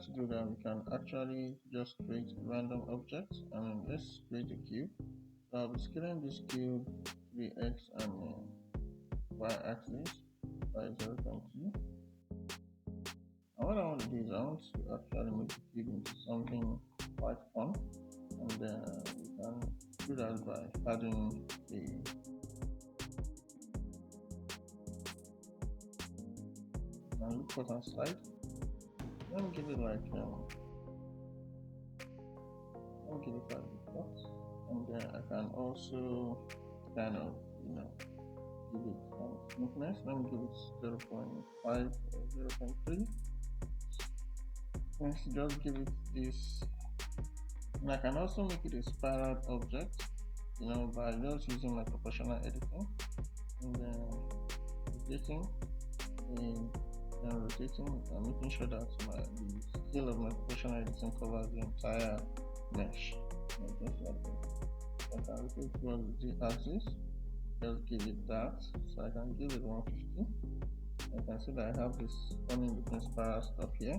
to do that, we can actually just create a random object. Let's create a cube. So I'll be scaling this cube to the x and y-axis by 0.2. And what I want to do is I want to actually make the cube into something quite fun, and we can do that by adding a look button slide. Let me give it like box, and then I can also kind of give it some smoothness. Let me give it 0.5 or 0.3. Let's just give it this, and I can also make it a spiral object, by just using my proportional editing, and then rotating and making sure that the scale of my proportional editing covers the entire mesh. Just like that. I can rotate towards the axis, just give it that, so I can give it 150. I can see that I have this funny looking spiral stuff here,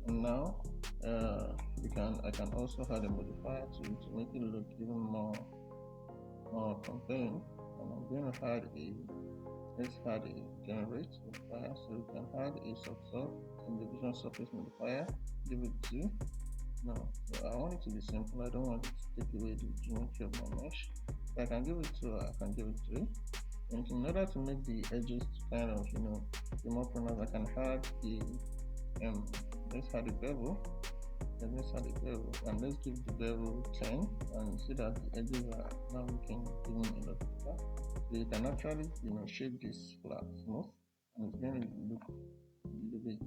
and now I can also add a modifier to make it look even more compelling. And I'm going to add let's add a generate modifier, so we can add a subsurf and division surface modifier, give it 2. Now, so I want it to be simple, I don't want it to take away the geometry of my mesh. So I can give it 2, I can give it 3. And in order to make the edges kind of be more pronounced, I can add let's add a bevel. And let's add a bevel, and let's give the bevel 10, and see that the edges are now looking even a lot better. So you can actually shape this flat smooth, and it's going to look a little bit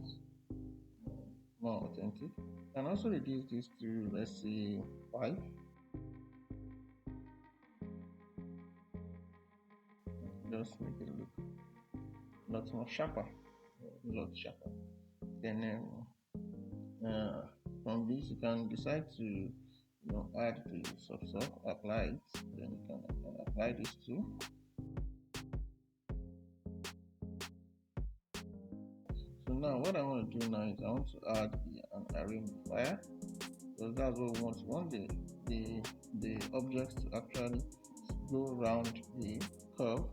more authentic. You can also reduce this to, let's say, 5. Just make it look a lot more sharper, a lot sharper. Then from this you can decide to add the subsurf, apply it, then you can apply this too. So now what I want to do now is I want to add an array modifier, because that's what we want. We want the objects to actually go around the curve,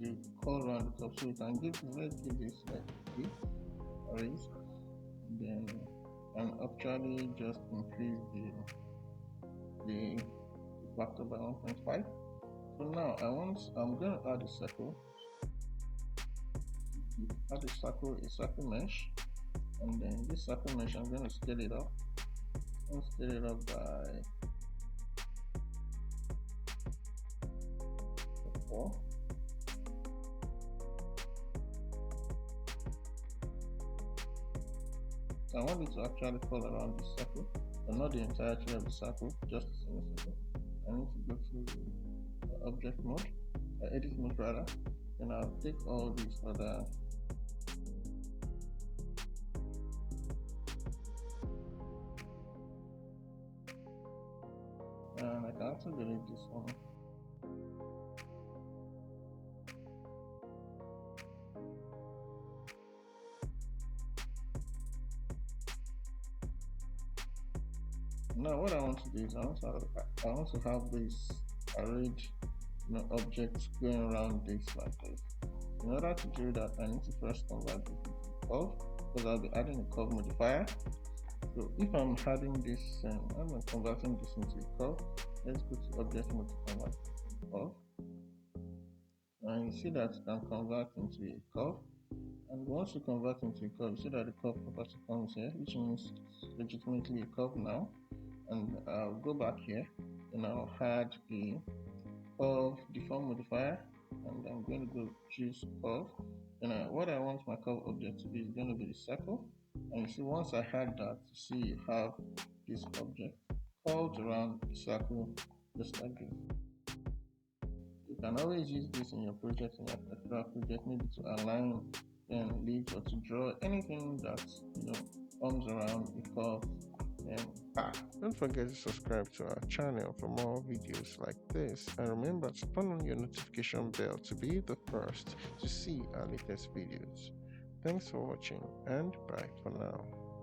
to call around the curve. So we can let's give this like this arrays, then and actually just increase the factor by 1.5. So now I'm going to add a circle. Add a circle mesh, and then this circle mesh I'm going to scale it up. I'll scale it up by 4. So I want it to actually fall around the circle, but not the entirety of the circle, just a semicircle. I need to go to the object mode, edit mode rather, and I'll take all these other and I can also delete this one. Now what I want to do is I want to have this arrayed objects going around this like this. In order to do that, I need to first convert this into a curve, because I'll be adding a curve modifier. So if I'm adding this, I'm converting this into a curve. Let's go to object mode to convert to curve, and you see that you can convert into a curve. And once you convert into a curve, you see that the curve property comes here, which means it's legitimately a curve now. And I'll go back here and I'll add the curve deform modifier, and I'm going to go choose curve. And what I want my curve object to be is going to be the circle. And you see, once I had that, you see you have this object curved around the circle just like this. You can always use this in your project, in your particular project, maybe to align and leaves, or to draw anything that comes around the curve. Don't forget to subscribe to our channel for more videos like this, and remember to turn on your notification bell to be the first to see our latest videos. Thanks for watching, and bye for now.